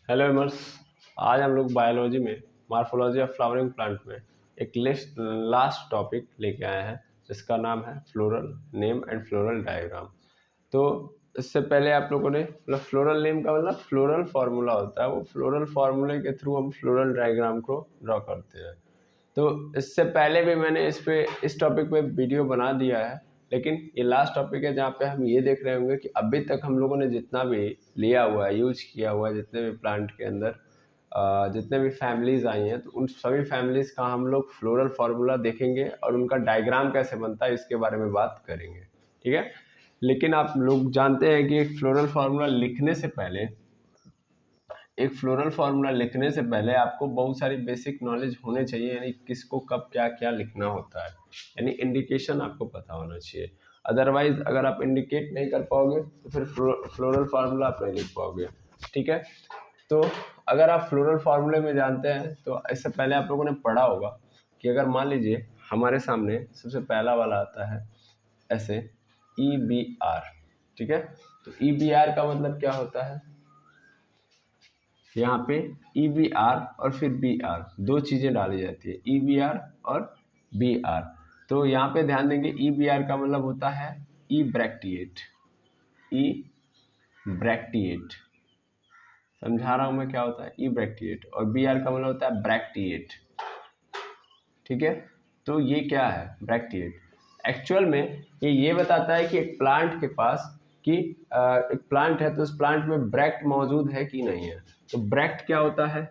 Hello एमर्स। आज हम लोग बायोलॉजी में मॉर्फोलॉजी ऑफ फ्लावरिंग प्लांट में एक लास्ट टॉपिक लेके आए हैं जिसका नाम है floral name and floral diagram. तो इससे पहले आप लोगों ने मतलब फ्लोरल नेम का मतलब फ्लोरल फार्मूला होता है, वो फ्लोरल फार्मूले के थ्रू हम फ्लोरल डायग्राम को ड्रॉ करते हैं। तो इससे पहले भी मैंने इस टॉपिक पे वीडियो बना दिया है, लेकिन ये लास्ट टॉपिक है जहाँ पे हम ये देख रहे होंगे कि अभी तक हम लोगों ने जितना भी लिया हुआ है, यूज किया हुआ है, जितने भी प्लांट के अंदर जितने भी फैमिलीज आई हैं, तो उन सभी फैमिलीज का हम लोग फ्लोरल फार्मूला देखेंगे और उनका डायग्राम कैसे बनता है इसके बारे में बात करेंगे। ठीक है, लेकिन आप लोग जानते हैं कि एक फ्लोरल फार्मूला लिखने से पहले आपको बहुत सारी बेसिक नॉलेज होने चाहिए, यानी किसको कब क्या क्या लिखना होता है, यानी इंडिकेशन आपको पता होना चाहिए। अदरवाइज अगर आप इंडिकेट नहीं कर पाओगे तो फिर फ्लोरल फार्मूला आप नहीं लिख पाओगे। ठीक है, तो अगर आप फ्लोरल फार्मूले में जानते हैं तो इससे पहले आप लोगों ने पढ़ा होगा कि अगर मान लीजिए हमारे सामने सबसे पहला वाला आता है ऐसे EBR। ठीक है, तो EBR का मतलब क्या होता है, यहाँ पे EBR और फिर BR दो चीज़ें डाली जाती है, EBR और BR। तो यहाँ पे ध्यान देंगे EBR का मतलब होता है ई ब्रैक्टिएट, समझा रहा हूँ मैं क्या होता है ई ब्रैक्टिएट, और BR का मतलब होता है ब्रैक्टिएट। ठीक है, तो ये क्या है ब्रैक्टिएट, एक्चुअल में ये बताता है कि एक प्लांट के पास कि एक प्लांट है तो उस प्लांट में ब्रैक्ट मौजूद है कि नहीं है। तो ब्रैक्ट क्या होता है,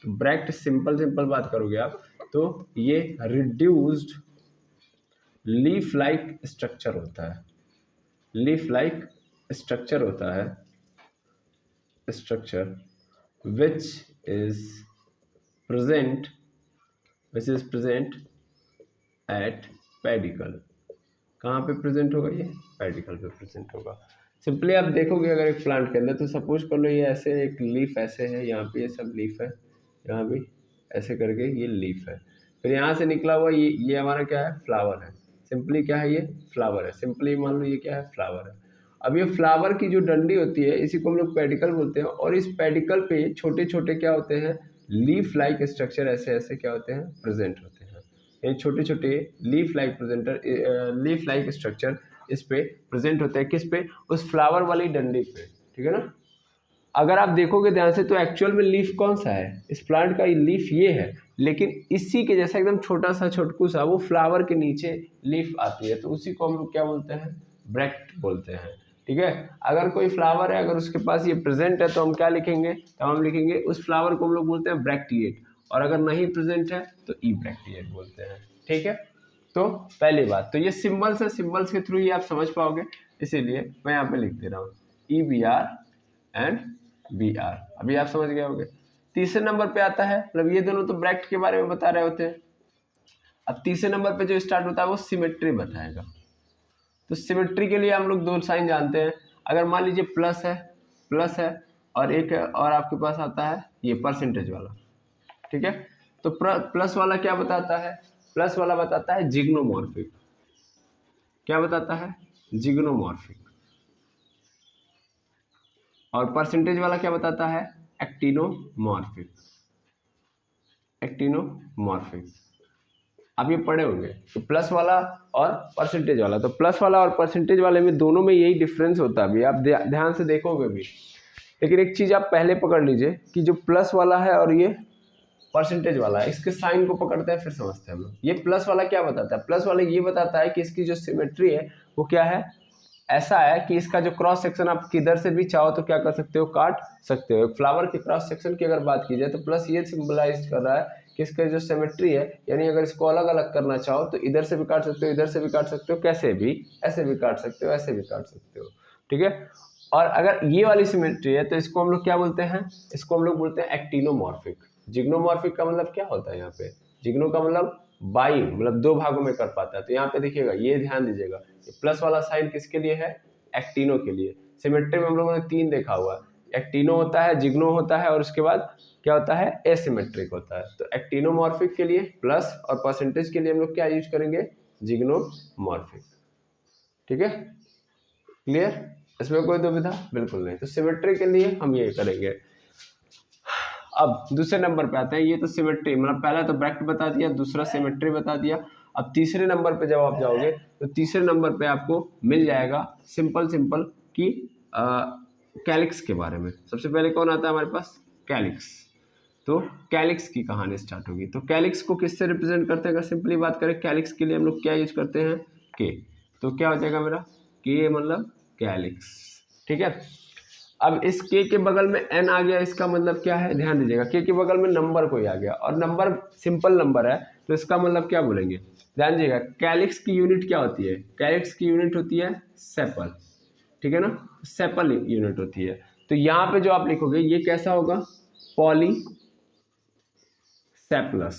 तो ब्रैक्ट सिंपल बात करोगे आप तो ये रिड्यूस्ड लीफ लाइक स्ट्रक्चर होता है, structure which is present at pedicle. कहाँ पे प्रेजेंट होगा, ये पेडिकल पे प्रेजेंट होगा। सिंपली आप देखोगे अगर एक प्लांट के अंदर, तो सपोज कर लो ये ऐसे एक लीफ ऐसे है, यहाँ पे ये सब लीफ है, यहाँ भी ऐसे करके ये लीफ है, फिर यहाँ से निकला हुआ ये हमारा क्या है, फ्लावर है। सिंपली क्या है, ये फ्लावर है। सिंपली मान लो ये क्या है, फ्लावर है। अब ये फ्लावर की जो डंडी होती है इसी को हम लोग पेडिकल बोलते हैं, और इस पेडिकल पे छोटे छोटे क्या होते हैं, लीफ लाइक स्ट्रक्चर ऐसे ऐसे क्या होते हैं, प्रेजेंट होते हैं। ये छोटे छोटे लीफ लाइक स्ट्रक्चर इस पे प्रेजेंट होते हैं, किस पे, उस फ्लावर वाली डंडी पे। ठीक है ना, अगर आप देखोगे ध्यान से तो एक्चुअल में लीफ कौन सा है, इस प्लांट का लीफ ये है, लेकिन इसी के जैसा एकदम छोटा सा छोटकू सा वो फ्लावर के नीचे लीफ आती है, तो उसी को हम लोग क्या बोलते हैं, ब्रैक्ट बोलते हैं। ठीक है, अगर कोई फ्लावर है, अगर उसके पास ये प्रेजेंट है तो हम क्या लिखेंगे, तो हम लिखेंगे उस फ्लावर को हम लोग बोलते हैं ब्रैक्टिएट, और अगर नहीं प्रेजेंट है तो ई ब्रैक्टिएट बोलते हैं। ठीक है, तो पहली बात तो ये सिंबल्स है, सिंबल्स के थ्रू ही आप समझ पाओगे, इसीलिए मैं यहाँ पे लिख दे रहा हूँ EBR एंड BR। अभी आप समझ गए होंगे। तीसरे नंबर पे आता है, मतलब ये दोनों तो ब्रैक्ट के बारे में बता रहे होते हैं, अब तीसरे नंबर पे जो स्टार्ट होता है वो सिमेट्री बताएगा। तो सिमेट्री के लिए हम लोग दो साइन जानते हैं, अगर मान लीजिए प्लस है और एक और आपके पास आता है ये परसेंटेज वाला। ठीक है, तो प्लस वाला क्या बताता है, प्लस वाला बताता है जिग्नोमॉर्फिक। क्या बताता है, जिग्नोमॉर्फिक। और परसेंटेज वाला क्या बताता है, एक्टिनोमॉर्फिक। आप ये पढ़े होंगे तो प्लस वाला और परसेंटेज वाला, तो प्लस वाला और परसेंटेज वाले में दोनों में यही डिफरेंस होता है, भी आप ध्यान से देखोगे भी। लेकिन एक चीज आप पहले पकड़ लीजिए कि जो प्लस वाला है और ये परसेंटेज वाला है, इसके साइन को पकड़ते हैं फिर समझते हैं हम लोग। ये प्लस वाला क्या बताता है, प्लस वाला ये बताता है कि इसकी जो सिमेट्री है वो क्या है, ऐसा है कि इसका जो क्रॉस सेक्शन आप किधर से भी चाहो तो क्या कर सकते हो, काट सकते हो। फ्लावर के क्रॉस सेक्शन की अगर बात की जाए तो प्लस ये सिंबलाइज कर रहा है कि इसका जो सिमेट्री है, यानी अगर इसको अलग अलग करना चाहो तो इधर से भी काट सकते हो, इधर से भी काट सकते हो, कैसे भी, ऐसे भी काट सकते हो, ऐसे भी काट सकते हो। ठीक है, और अगर ये वाली सिमेट्री है तो इसको हम लोग क्या बोलते हैं, इसको हम लोग बोलते हैं एक्टिनोमॉर्फिक। जिग्नोमॉर्फिक का मतलब क्या होता है, यहाँ पे जिग्नो का मतलब बाई, मतलब दो भागों में कर पाता है। तो यहाँ पे देखिएगा, ये ध्यान दीजिएगा, प्लस वाला साइन किसके लिए है, एक्टिनो के लिए। सिमेट्री में हम लोगों ने तीन देखा हुआ है, एक्टिनो होता है, जिग्नो होता है, और उसके बाद क्या होता है, एसिमेट्रिक होता है। तो एक्टिनोमॉर्फिक के लिए प्लस और परसेंटेज के लिए हम लोग क्या यूज करेंगे, जिग्नोमॉर्फिक। ठीक है, क्लियर, इसमें कोई दुविधा बिल्कुल नहीं। तो सिमेट्री के लिए हम ये करेंगे। अब दूसरे नंबर पे आते हैं, ये तो सिमेट्री, मतलब पहला तो ब्रैकेट बता दिया, दूसरा सिमेट्री बता दिया। अब तीसरे नंबर पे जब आप जाओगे तो तीसरे नंबर पे आपको मिल जाएगा सिंपल कि कैलिक्स के बारे में। सबसे पहले कौन आता है हमारे पास? कैलिक्स। तो कैलिक्स की कहानी स्टार्ट होगी। तो कैलिक्स को किससे रिप्रेजेंट करते हैं? अगर सिंपली बात करें कैलिक्स के लिए हम लोग क्या यूज करते हैं? के। तो क्या हो जाएगा मेरा? के मतलब कैलिक्स, ठीक है। अब इस के बगल में एन आ गया, इसका मतलब क्या है? ध्यान दीजिएगा, के बगल में नंबर कोई आ गया और नंबर सिंपल नंबर है, तो इसका मतलब क्या बोलेंगे? ध्यान दीजिएगा, कैलिक्स की यूनिट क्या होती है? कैलिक्स की यूनिट होती है सेपल, ठीक है ना, सेपल यूनिट होती है। तो यहाँ पे जो आप लिखोगे ये कैसा होगा? पॉली सेप्लस।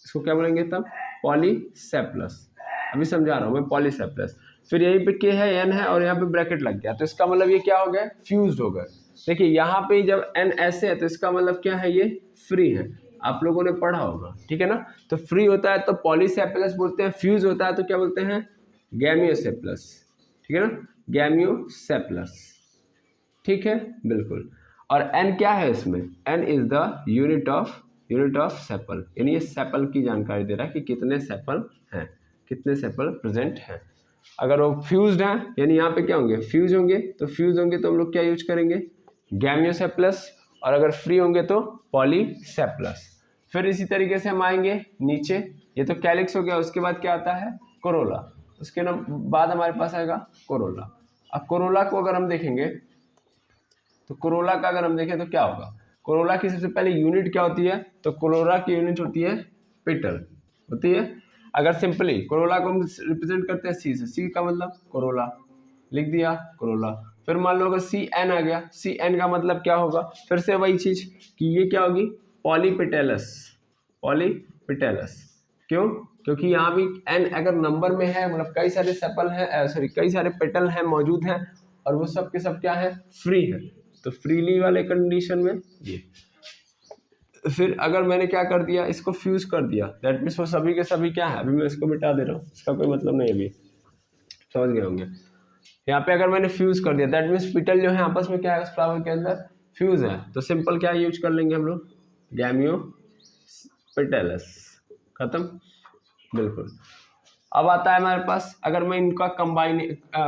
इसको क्या बोलेंगे तब? पॉलीसेप्लस। अभी समझा रहा हूँ मैं, पॉलीसेप्लस। फिर यहीं पे के है, एन है और यहाँ पे ब्रैकेट लग गया, तो इसका मतलब ये क्या हो गया? फ्यूज्ड हो गया। देखिए यहाँ पे जब एन ऐसे है तो इसका मतलब क्या है? ये फ्री है, आप लोगों ने पढ़ा होगा, ठीक है ना। तो फ्री होता है तो पॉलीसेप्लस बोलते हैं, फ्यूज होता है तो क्या बोलते हैं? गैमियोसेप्लस, ठीक है ना, गैमियोसेप्लस, ठीक है, बिल्कुल। और एन क्या है इसमें? N is the unit of sepal, यानी ये सेपल की जानकारी दे रहा है कि कितने सेपल हैं, कितने सेपल प्रेजेंट हैं। अगर वो फ्यूज्ड हैं, यानी यहाँ पे क्या होंगे? फ्यूज होंगे, तो फ्यूज होंगे तो हम लोग क्या यूज करेंगे? गैमियोसेप्लस। और अगर फ्री होंगे तो पॉलीसेप्लस। फिर इसी तरीके से हम आएंगे नीचे, ये तो कैलिक्स हो गया, उसके बाद क्या आता है? कोरोला। उसके बाद हमारे पास आएगा कोरोला। अब कोरोला को अगर हम देखेंगे तो कोरोला का अगर हम देखें तो क्या होगा? कोरोला की सबसे पहले यूनिट क्या होती है? तो कोरोला की यूनिट होती है पेटल, होती है। अगर सिंपली कोरोला को हम रिप्रेजेंट करते हैं सी से, सी का मतलब कोरोला, लिख दिया कोरोला। फिर मान लो अगर सी एन आ गया, सी एन का मतलब क्या होगा? फिर से वही चीज कि ये क्या होगी? Polypetalous, polypetalous. क्यों? क्योंकि यहाँ भी एन अगर नंबर में है, मतलब कई सारे सेपल हैं, सॉरी कई सारे पेटल हैं मौजूद हैं, और वो सब के सब क्या है? फ्री है। तो फ्रीली वाले कंडीशन में ये। फिर अगर मैंने क्या कर दिया? इसको फ्यूज कर दिया, दैट मीन्स वो सभी के सभी क्या है? अभी मैं इसको मिटा दे रहा हूँ, इसका कोई मतलब नहीं, अभी समझ गए होंगे। यहाँ पे अगर मैंने फ्यूज कर दिया, दैट मीन्स पिटल जो है आपस में क्या है? उस फ्लावर के अंदर फ्यूज है, तो सिंपल क्या यूज कर लेंगे हम लोग? गैमियो पेटेलस, खत्म, बिल्कुल। अब आता है हमारे पास, अगर मैं इनका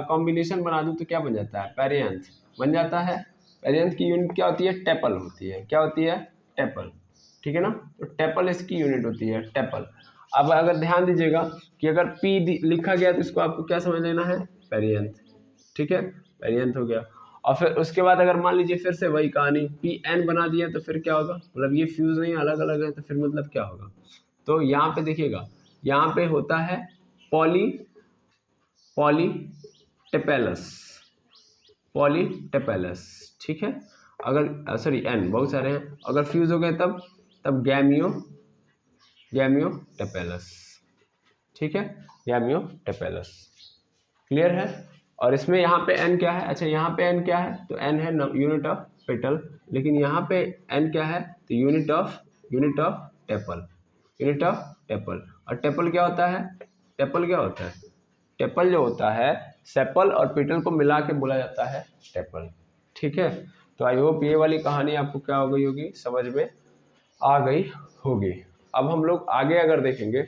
कॉम्बिनेशन बना दूं तो क्या बन जाता है? पेरियंथ बन जाता है। पेरियंथ की यूनिट क्या होती है? टेपल होती है। क्या होती है? टेपल, ठीक है ना। तो टेपल इसकी यूनिट होती है, टेपल। अब अगर ध्यान दीजिएगा कि अगर पी लिखा गया तो इसको आपको क्या समझ लेना है? पेरियंथ, ठीक है, पेरियंथ हो गया। और फिर उसके बाद अगर मान लीजिए फिर से वही कहानी, पी एन बना दिया तो फिर क्या होगा? मतलब ये फ्यूज नहीं, अलग अलग है, तो फिर मतलब क्या होगा? तो यहाँ पे देखिएगा, यहाँ पे होता है पॉलीटेपेलस, पॉलीटेपेलस, ठीक है। अगर सॉरी एन बहुत सारे हैं, अगर फ्यूज हो गए तब गैमियोटेपेलस, ठीक है, गैमियोटेपेलस, क्लियर है। और इसमें यहाँ पे एन क्या है? अच्छा यहाँ पे एन क्या है? तो एन है यूनिट ऑफ पेटल, लेकिन यहाँ पे एन क्या है? तो unit of tepal, unit of tepal. और टेपल क्या होता है? टेपल क्या होता है? टेपल जो होता है, सेपल और पेटल को मिला के बोला जाता है टेपल, ठीक है। तो आई होप ये वाली कहानी आपको क्या हो गई होगी? समझ में आ गई होगी। अब हम लोग आगे अगर देखेंगे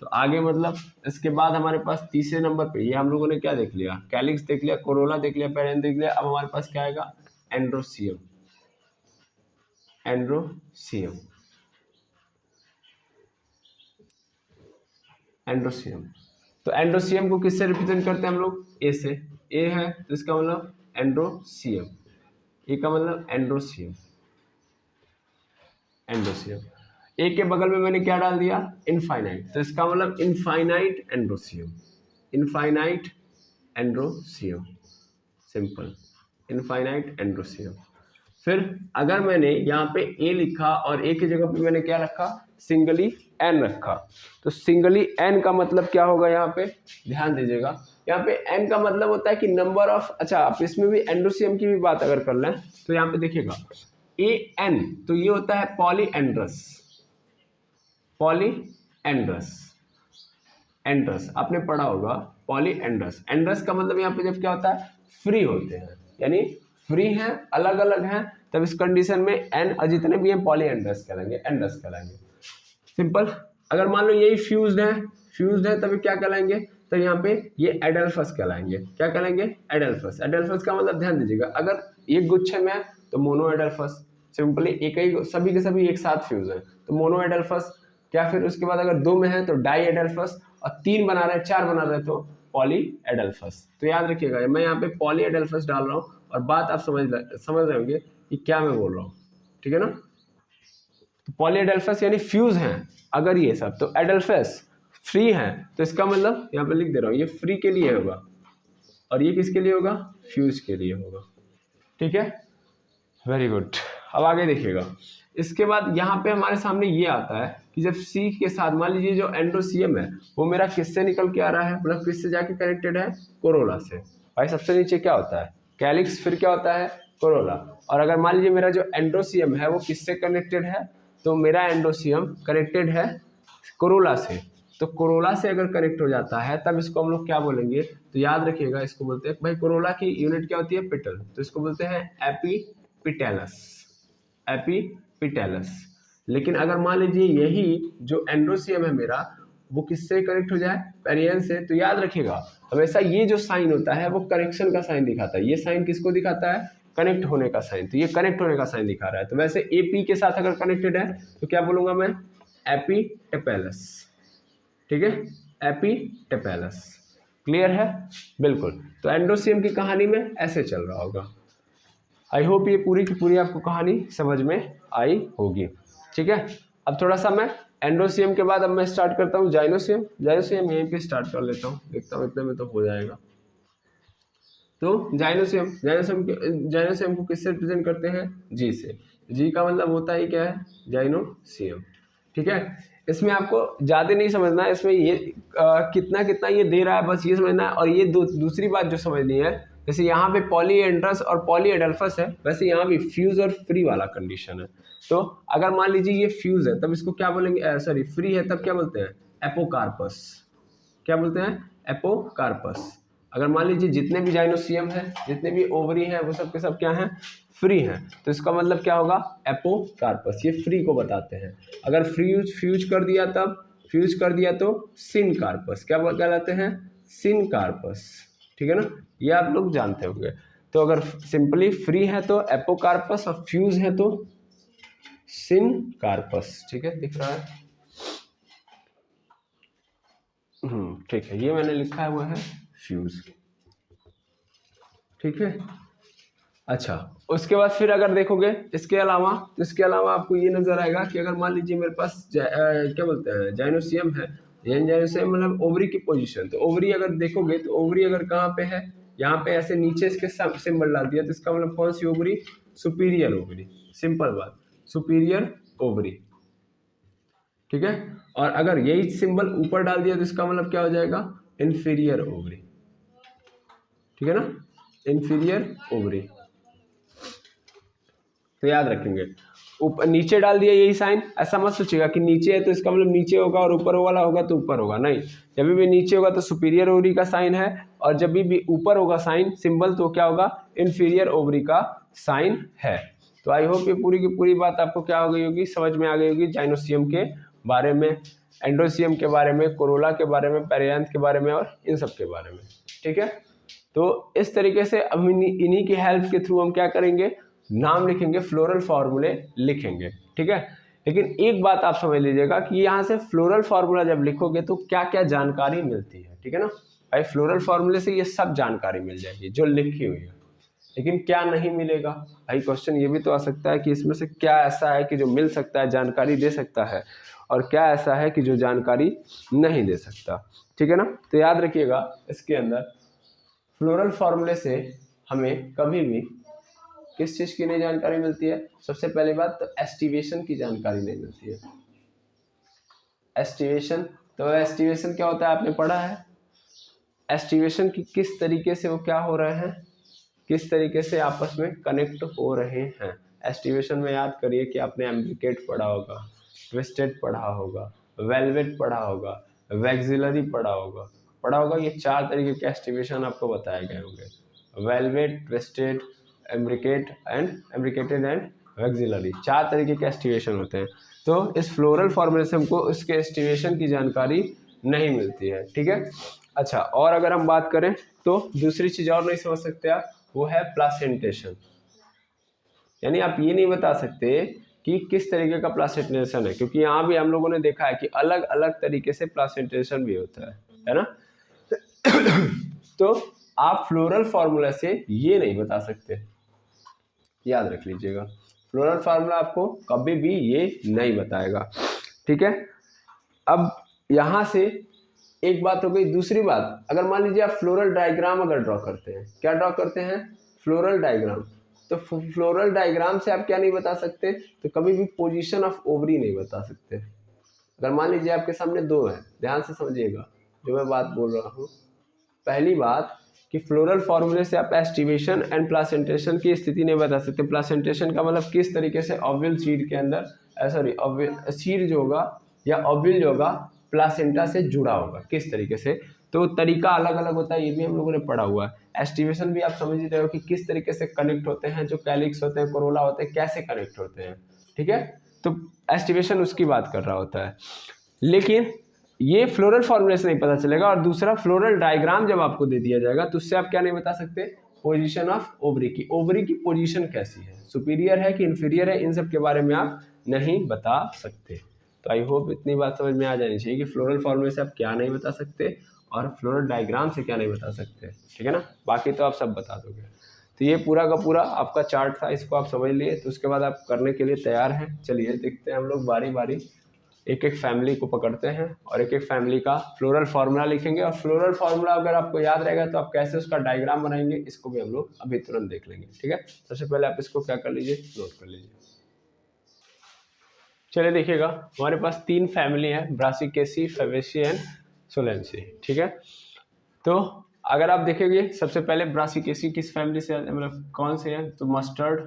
तो आगे मतलब इसके बाद हमारे पास तीसरे नंबर पे, ये हम लोगों ने क्या देख लिया? कैलिक्स देख लिया, कोरोला देख लिया, पेरेंथ देख लिया। अब हमारे पास क्या आएगा? Androecium, androecium, androecium. तो एंड्रोसियम को किससे रिप्रेजेंट करते हैं हम लोग? ए से। ए है तो इसका मतलब एंड्रोसियम, ए का मतलब एंड्रोसियम, एंड्रोसियम। ए के बगल में मैंने क्या डाल दिया? इनफाइनाइट, तो इसका मतलब infinite androecium, infinite androecium, simple, infinite androecium. फिर अगर मैंने यहाँ पे ए लिखा और ए की जगह पे मैंने क्या रखा? सिंगली एन रखा, तो सिंगली एन का मतलब क्या होगा? यहाँ पे ध्यान दीजिएगा, यहाँ पे एन का मतलब होता है कि नंबर ऑफ, अच्छा आप इसमें भी एंड्रोसियम की भी बात अगर कर लें तो यहाँ पे देखिएगा ए एन, तो ये होता है पॉलीएंड्रस, पॉलीएंड्रस, एंड्रस आपने पढ़ा होगा, पॉलीएंड्रस। एंड्रस का मतलब यहाँ पे जब क्या होता है? फ्री होते हैं, यानी फ्री हैं, अलग अलग हैं, तब इस कंडीशन में एन जितने भी हैं पॉली एंड्रस कहलाएंगे, एंड्रस कहलाएंगे। सिंपल। अगर मान लो यही फ्यूज्ड है तभी क्या कहलाएंगे, तो यहाँ पे ये एडल्फस कहलाएंगे। क्या कहलाएंगे, एडल्फस। एडल्फस का मतलब ध्यान दीजिएगा, अगर एक गुच्छे में है तो मोनो एडल्फस, सिंपली एक ही सभी के सभी एक साथ फ्यूज है तो मोनो एडल्फस। क्या फिर उसके बाद अगर 2 में है तो डाई एडल्फस, और 3 बना रहे हैं 4 बना रहे हैं तो पॉली एडल्फस। तो याद रखिएगा मैं यहाँ पे पॉली एडल्फस डाल रहा हूँ और बात आप समझ रहे होंगे कि क्या मैं बोल रहा हूँ, ठीक है ना। तो पॉली एडल्फस यानी फ्यूज हैं अगर ये सब, तो एडल्फस फ्री है तो इसका मतलब यहाँ पे लिख दे रहा हूँ ये फ्री के लिए होगा और ये किसके लिए होगा, फ्यूज के लिए होगा। ठीक है, वेरी गुड। अब आगे देखिएगा, इसके बाद यहाँ पे हमारे सामने ये आता है कि जब सी के साथ मान लीजिए जो एंडोसियम है वो मेरा किससे निकल के आ रहा है, मतलब किससे जाके कनेक्टेड है, कोरोला से। भाई सबसे नीचे क्या होता है, कैलिक्स, फिर क्या होता है, कोरोला। और अगर मान लीजिए मेरा जो एंडोसियम है वो किससे कनेक्टेड है, तो मेरा एंडोसियम कनेक्टेड है कोरोला से। तो कोरोला से अगर कनेक्ट हो जाता है तब इसको हम लोग क्या बोलेंगे, तो याद रखिएगा इसको बोलते हैं भाई, कोरोला की यूनिट क्या होती है, पिटल, तो इसको बोलते हैं एपिपिटेलस, एपिपिटेलस। लेकिन अगर मान लीजिए यही जो एंडोसियम है मेरा वो किससे कनेक्ट हो जाए, पेरियन से, तो याद रखिएगा हमेशा ये जो साइन होता है वो कनेक्शन का साइन दिखाता है। ये साइन किसको दिखाता है, कनेक्ट होने का साइन, तो ये कनेक्ट होने का साइन दिखा रहा है। तो वैसे एपी के साथ अगर कनेक्टेड है तो क्या बोलूंगा मैं, एपिटेपेलस। ठीक है, एपिटेपेलस। क्लियर है, बिल्कुल। तो एंडोसियम की कहानी में ऐसे चल रहा होगा। आई होप ये पूरी की पूरी आपको कहानी समझ में आई होगी। ठीक है, अब थोड़ा सा मैं एंडोसियम के बाद अब मैं स्टार्ट करता हूँ जाइनोसियम। जाइनोसियम यहीं पे स्टार्ट कर लेता हूँ, देखता हूँ इतने में तो हो जाएगा। तो जाइनोसियम को किससे रिप्रेजेंट करते हैं, जी से। जी का मतलब होता ही क्या है, जाइनोसियम। ठीक है, इसमें आपको ज्यादा नहीं समझना है, इसमें ये कितना कितना ये दे रहा है बस ये समझना है। और ये दूसरी बात जो समझनी है, जैसे यहाँ पे पॉली एंड्रस और पॉली एडल्फस है, वैसे यहाँ भी फ्यूज और फ्री वाला कंडीशन है। तो अगर मान लीजिए ये फ्यूज है तब इसको क्या बोलेंगे, सॉरी फ्री है तब क्या बोलते हैं, एपोकार्पस। क्या बोलते हैं, एपोकार्पस। अगर मान लीजिए जितने भी जाइनोसियम है, जितने भी ओवरी हैं, वो सब के सब क्या हैं, फ्री हैं, तो इसका मतलब क्या होगा, एपोकार्पस। ये फ्री को बताते हैं। अगर फ्यूज कर दिया तब, फ्यूज कर दिया तो सिनकार्पस। क्या कहलाते हैं, सिनकार्पस। ठीक है ना, ये आप लोग जानते होंगे। तो अगर सिंपली फ्री है तो एपोकार्पस और फ्यूज है तो सिनकार्पस। ठीक है, दिख रहा है, ठीक है, ये मैंने लिखा हुआ है फ्यूज। ठीक है, अच्छा, उसके बाद फिर अगर देखोगे इसके अलावा आपको ये नजर आएगा कि अगर मान लीजिए मेरे पास क्या बोलते हैं, जाइनोसियम है। जाइनोसियम मतलब ओवरी की पोजीशन। तो ओवरी अगर देखोगे तो ओवरी अगर कहाँ पे है, यहाँ पे ऐसे नीचे इसके सिंबल डाल दिया, तो इसका मतलब कौन सी ओवरी, सुपीरियर ओवरी। सिंपल बात, सुपीरियर ओवरी। ठीक है, और अगर यही सिंबल ऊपर डाल दिया तो इसका मतलब क्या हो जाएगा, इंफीरियर ओवरी। ठीक है ना, इंफीरियर ओवरी। तो याद रखेंगे, ऊपर नीचे डाल दिया यही साइन, ऐसा मत सोचिएगा कि नीचे है तो इसका मतलब नीचे होगा और ऊपर वाला होगा तो ऊपर होगा, नहीं। जब भी नीचे होगा तो सुपीरियर ओवरी का साइन है, और जब भी ऊपर होगा साइन सिंबल तो क्या होगा, इंफीरियर ओवरी का साइन है। तो आई होप ये पूरी की पूरी बात आपको क्या हो गई होगी, समझ में आ गई होगी जाइनोसियम के बारे में, एंडोसियम के बारे में, कोरोला के बारे में, पेरियांथ के बारे में और इन सब के बारे में। ठीक है, तो इस तरीके से अब इन्हीं की हेल्प के थ्रू हम क्या करेंगे, नाम लिखेंगे, फ्लोरल फार्मूले लिखेंगे। ठीक है, लेकिन एक बात आप समझ लीजिएगा कि यहाँ से फ्लोरल फार्मूला जब लिखोगे तो क्या क्या जानकारी मिलती है। ठीक है ना भाई, फ्लोरल फार्मूले से ये सब जानकारी मिल जाएगी जो लिखी हुई है, लेकिन क्या नहीं मिलेगा भाई, क्वेश्चन ये भी तो आ सकता है कि इसमें से क्या ऐसा है कि जो मिल सकता है, जानकारी दे सकता है, और क्या ऐसा है कि जो जानकारी नहीं दे सकता। ठीक है ना, तो याद रखिएगा इसके अंदर फ्लोरल फार्मूले से हमें कभी भी किस चीज़ की नहीं जानकारी मिलती है, सबसे पहली बात तो एस्टिवेशन की जानकारी नहीं मिलती है। एस्टिवेशन, तो एस्टिवेशन क्या होता है आपने पढ़ा है, एस्टिवेशन की किस तरीके से वो क्या हो रहे हैं, किस तरीके से आपस में कनेक्ट हो रहे हैं। एस्टिवेशन में याद करिए कि आपने एम्प्लीकेट पढ़ा होगा, ट्विस्टेड पढ़ा होगा, वेलवेट पढ़ा होगा, वैक्सिलरी पढ़ा होगा। ये 4 तरीके के एस्टिवेशन आपको बताए गए होंगे, velvet, twisted, imbricate and imbricated and vexillary, 4 तरीके के एस्टिवेशन होते हैं। तो इस फ्लोरल फॉर्मूले से हमको इसके एस्टिवेशन की जानकारी नहीं मिलती है, ठीक है। अच्छा, और अगर हम बात करें तो दूसरी चीज और नहीं समझ सकते आप, वो है प्लासेंटेशन। यानी आप ये नहीं बता सकते कि किस तरीके का प्लासेंटेशन है, क्योंकि यहाँ भी हम लोगों ने देखा है कि अलग अलग तरीके से प्लासेंटेशन भी होता है ना। तो आप फ्लोरल फार्मूला से ये नहीं बता सकते, याद रख लीजिएगा, फ्लोरल फार्मूला आपको कभी भी ये नहीं बताएगा, ठीक है। अब यहाँ से एक बात हो गई। दूसरी बात, अगर मान लीजिए आप फ्लोरल डायग्राम अगर ड्रॉ करते हैं, क्या ड्रॉ करते हैं, फ्लोरल डायग्राम, तो फ्लोरल डायग्राम से आप क्या नहीं बता सकते, तो कभी भी पोजीशन ऑफ ओवरी नहीं बता सकते। अगर मान लीजिए आपके सामने 2 है, ध्यान से समझिएगा जो मैं बात बोल रहा हूँ। पहली बात कि फ्लोरल फॉर्मूले से आप एस्टिवेशन एंड प्लासेंटेशन की स्थिति नहीं बता सकते। प्लासेंटेशन का मतलब किस तरीके से ओव्यूल सीड के अंदर, सॉरी सीड जो होगा या ओव्यूल जो होगा प्लासेंटा से जुड़ा होगा, किस तरीके से, तो तरीका अलग अलग होता है, ये भी हम लोगों ने पढ़ा हुआ है। एस्टिवेशन भी आप समझ ही रहे हो कि किस तरीके से कनेक्ट होते हैं, जो कैलिक्स होते हैं, कोरोला होते हैं, कैसे कनेक्ट होते हैं, ठीक है। तो एस्टिवेशन उसकी बात कर रहा होता है, लेकिन ये फ्लोरल फॉर्मूले से नहीं पता चलेगा। और दूसरा, फ्लोरल डायग्राम जब आपको दे दिया जाएगा तो उससे आप क्या नहीं बता सकते, पोजीशन ऑफ ओवरी की, ओवरी की पोजीशन कैसी है, सुपीरियर है कि इन्फीरियर है, इन सब के बारे में आप नहीं बता सकते। तो आई होप इतनी बात समझ में आ जानी चाहिए कि फ्लोरल फॉर्मूले से आप क्या नहीं बता सकते और फ्लोरल डायग्राम से क्या नहीं बता सकते, ठीक है ना। बाकी तो आप सब बता दोगे। तो ये पूरा का पूरा आपका चार्ट था, इसको आप समझ लिए, तो उसके बाद आप करने के लिए तैयार हैं। चलिए देखते हैं हम लोग बारी बारी, एक एक फैमिली को पकड़ते हैं और एक एक फैमिली का फ्लोरल फार्मूला लिखेंगे। और फ्लोरल फार्मूला अगर आपको याद रहेगा तो आप कैसे उसका डायग्राम बनाएंगे, इसको भी हम लोग अभी तुरंत देख लेंगे, ठीक है। सबसे पहले आप इसको क्या कर लीजिए, नोट कर लीजिए। चलिए देखिएगा, हमारे पास 3 फैमिली है, ब्रासिकेसी, फेबेसी एंड सोलेंसी, ठीक है। तो अगर आप देखेंगे सबसे पहले ब्रासिकेसी किस फैमिली से, मतलब कौन से है, तो मस्टर्ड,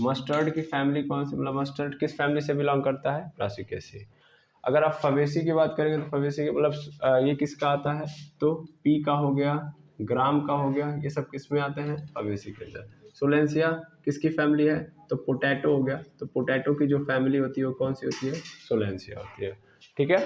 मस्टर्ड की फैमिली कौन सी, मतलब मस्टर्ड किस फैमिली से बिलोंग करता है, ब्रासिकेसी। अगर आप फवेसी की बात करेंगे तो फवेसी के मतलब ये किसका आता है, तो पी का हो गया, ग्राम का हो गया, ये सब किस में आते हैं, फवेसी के अंदर। सोलेंसिया किसकी फैमिली है, तो पोटैटो हो गया, तो पोटैटो की जो फैमिली होती है वो कौन सी होती है, सोलेंसिया होती है, ठीक है।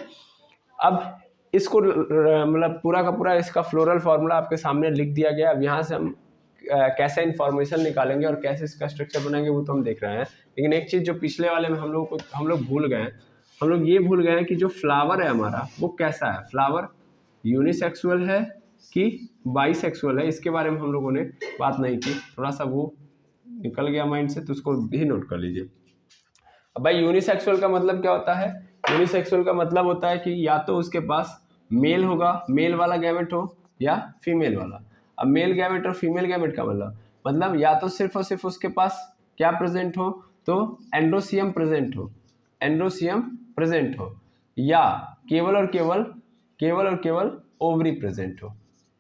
अब इसको मतलब पूरा का पूरा इसका फ्लोरल फार्मूला आपके सामने लिख दिया गया। अब यहाँ से हम कैसे इन्फॉर्मेशन निकालेंगे और कैसे इसका स्ट्रक्चर बनाएंगे वो तो हम देख रहे हैं, लेकिन एक चीज़ जो पिछले वाले में हम लोग भूल गए हैं, हम लोग ये भूल गए हैं कि जो फ्लावर है हमारा वो कैसा है, फ्लावर यूनिसेक्सुअल है कि बाईसेक्सुअल है, इसके बारे में हम लोगों ने बात नहीं की, थोड़ा सा वो निकल गया माइंड से, तो उसको भी नोट कर लीजिए। अब भाई यूनिसेक्सुअल का मतलब क्या होता है, यूनिसेक्सुअल का मतलब होता है कि या तो उसके पास मेल होगा, मेल वाला गैमेट हो, या फीमेल वाला। अब मेल गैमेट और फीमेल गैमेट का मतलब या तो सिर्फ और सिर्फ उसके पास क्या प्रेजेंट हो, तो एंड्रोसियम प्रेजेंट हो, एंड्रोसियम प्रेजेंट हो, या केवल और केवल ओवरी प्रेजेंट हो,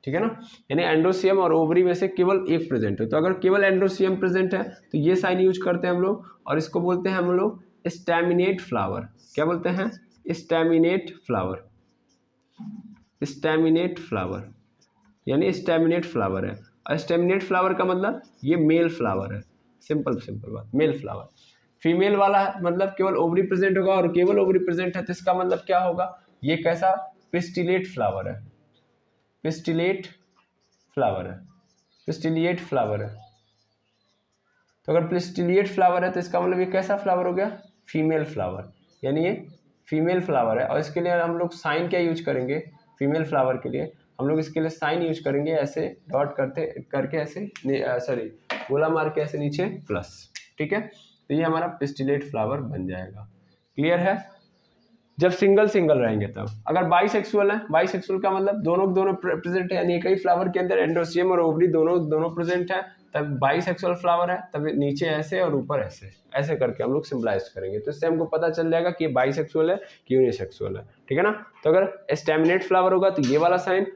ठीक है ना। यानी एंड्रोसियम और ओवरी में से केवल एक प्रेजेंट हो। तो अगर केवल एंड्रोसियम प्रेजेंट है तो ये साइन यूज करते हैं हम लोग, और इसको बोलते हैं हम लोग स्टैमिनेट फ्लावर। क्या बोलते हैं, स्टैमिनेट फ्लावर, स्टैमिनेट फ्लावर, यानी स्टैमिनेट फ्लावर है। और स्टैमिनेट फ्लावर का मतलब ये मेल फ्लावर है, सिंपल बात, मेल फ्लावर। फीमेल वाला मतलब केवल ओवरी प्रेजेंट होगा, और केवल ओवरी प्रेजेंट है तो इसका मतलब क्या होगा, ये कैसा, पिस्टिलेट फ्लावर है, पिस्टिलेट फ्लावर है, पिस्टिलिएट फ्लावर है। तो अगर पिस्टिलिएट फ्लावर है तो इसका मतलब ये कैसा फ्लावर हो गया, फीमेल फ्लावर, यानी ये फीमेल फ्लावर है। और इसके लिए हम लोग साइन क्या यूज करेंगे, फीमेल फ्लावर के लिए हम लोग इसके लिए साइन यूज करेंगे, ऐसे डॉट करके ऐसे, सॉरी गोला मार के ऐसे नीचे प्लस, ठीक है। तो ये हमारा पिस्टिलेट फ्लावर बन जाएगा, क्लियर है। जब सिंगल रहेंगे तब। अगर बाइसेक्सुअल है, बाइसेक्सुअल का मतलब दोनों प्रेजेंट है, यानी एक ही फ्लावर के अंदर एंड्रोसियम और ओवरी दोनों प्रेजेंट है, तब बाइसेक्सुअल फ्लावर है। तब नीचे ऐसे और ऊपर ऐसे, ऐसे करके हम लोग सिंबलाइज करेंगे, तो इससे हमको पता चल जाएगा कि ये बाइसेक्सुअल है कि यूनिसेक्सुअल है, ठीक है ना। तो अगर स्टैमिनेट फ्लावर होगा तो ये वाला साइन,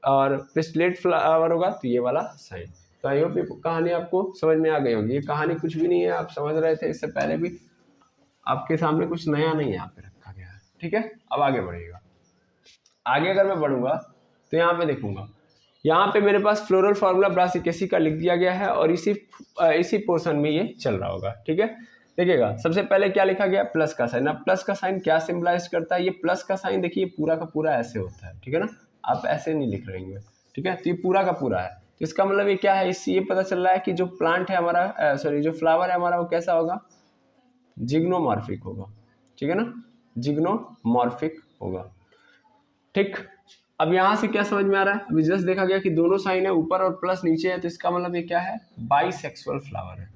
और पिस्टिलेट फ्लावर होगा तो ये वाला साइन। तो आई होप ये कहानी आपको समझ में आ गई होगी। ये कहानी कुछ भी नहीं है, आप समझ रहे थे इससे पहले भी, आपके सामने कुछ नया नहीं यहाँ पे रखा गया है, ठीक है। अब आगे बढ़िएगा, आगे अगर मैं बढ़ूंगा तो यहाँ पे देखूंगा यहाँ पे मेरे पास फ्लोरल फार्मूला ब्रासिकेसी का लिख दिया गया है और इसी पोर्शन में ये चल रहा होगा। ठीक है, देखिएगा सबसे पहले क्या लिखा गया, प्लस का साइन। अब प्लस का साइन क्या सिंबलाइज करता है, ये प्लस का साइन देखिए पूरा का पूरा ऐसे होता है। ठीक है ना, आप ऐसे नहीं लिख रहे हैं। ठीक है, तो ये पूरा का पूरा है, तो इसका मतलब ये क्या है, इससे ये पता चल रहा है कि जो प्लांट है हमारा, सॉरी जो फ्लावर है हमारा, वो कैसा होगा, जिग्नोमॉर्फिक होगा। ठीक है ना, जिग्नोमॉर्फिक होगा। ठीक, अब यहाँ से क्या समझ में आ रहा है, अभी जस्ट देखा गया कि दोनों साइन है ऊपर और प्लस नीचे है, तो इसका मतलब ये क्या है, बाइसेक्सुअल फ्लावर है,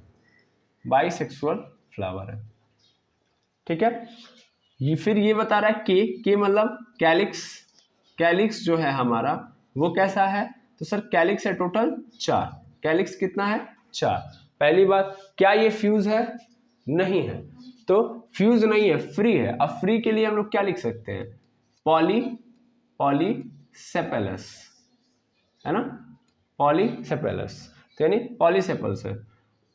बाइसेक्सुअल फ्लावर है। ठीक है, ये फिर ये बता रहा है के मतलब कैलिक्स, कैलिक्स जो है हमारा वो कैसा है, तो सर कैलिक्स है टोटल 4, कैलिक्स कितना है 4। पहली बात, क्या ये फ्यूज है, नहीं है, तो फ्यूज नहीं है, फ्री है। अब फ्री के लिए हम लोग क्या लिख सकते हैं, पॉलीसेपेलस, है ना, पॉलीसेपेलस, तो यानी पॉलीसेपल्स है,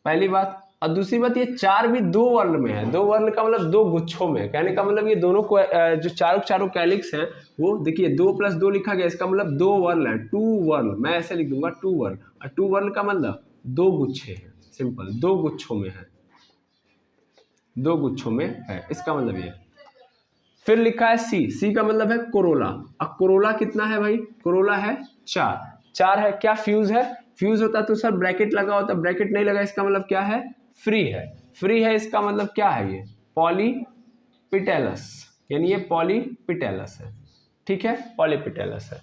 पहली बात। और दूसरी बात, ये 4 भी 2 वर्ण में है, 2 वर्ण का मतलब 2 गुच्छों में, कहने का मतलब ये दोनों को जो चारों कैलिक्स हैं वो देखिए 2 + 2 लिखा गया, इसका मतलब 2 वर्ण है, 2 वर्ण, मैं ऐसे लिख दूंगा 2 वर्ण, और 2 वर्ण का मतलब 2 गुच्छे हैं, सिंपल 2 गुच्छों में है, 2 गुच्छों में है, इसका मतलब ये। फिर लिखा है सी का मतलब है कोरोला। अब कोरोला कितना है भाई, कोरोला है 4 है, क्या फ्यूज है, फ्यूज होता तो सर ब्रैकेट लगा होता, ब्रैकेट नहीं लगा, इसका मतलब क्या है, फ्री है, फ्री है, इसका मतलब क्या है, ये पॉलीपिटेलस, यानी ये पॉलीपिटेलस है। ठीक है, पॉलीपिटेलस है।